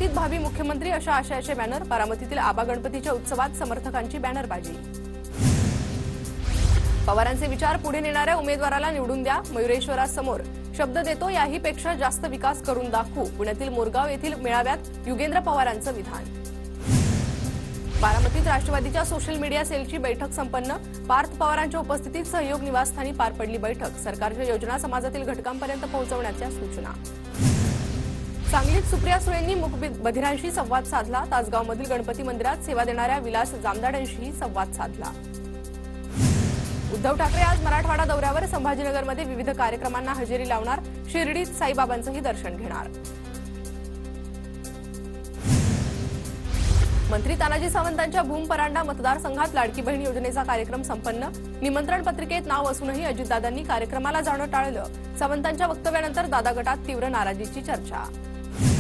बारामतीत भावी मुख्यमंत्री अशा आशयाचे बॅनर, बारामतीतील आबा गणपतीच्या उत्सवात समर्थकांची बॅनरबाजी। पवारांचे विचार पुढे नेणाऱ्या उमेदवाराला निवडून द्या, मयुरेश्वरासमोर शब्द देतो याही पेक्षा जास्त विकास करून दाखवू, पुण्यातील मोरगाव येथील मेळाव्यात युगेंद्र पवारांचं विधान। बारामतीत राष्ट्रवादीच्या सोशल मीडिया सेलची बैठक संपन्न, पार्थ पवारांच्या उपस्थितीत सहयोग निवासस्थानी पार पडली बैठक, सरकारच्या योजना समाजातील घटकांपर्यंत पोहोचवण्याच्या सूचना। सांगलीत सुप्रिया सुळेंनी मूकबधिरांशी संवाद साधला, तासगावमधील गणपती मंदिरात सेवा देणाऱ्या विलास जामदाडेंशीही संवाद साधला। उद्धव ठाकरे आज मराठवाडा दौऱ्यावर, संभाजीनगरमध्ये विविध कार्यक्रमांना हजेरी लावणार, शिर्डीत साईबाबांचंही दर्शन घेणार। मंत्री तानाजी सावंतांच्या भूमपरांडा मतदारसंघात लाडकी बहीण योजनेचा कार्यक्रम संपन्न, निमंत्रण पत्रिकेत नाव असूनही अजितदादांनी कार्यक्रमाला जाणं टाळलं, सावंतांच्या वक्तव्यानंतर दादा गटात तीव्र नाराजीची चर्चा।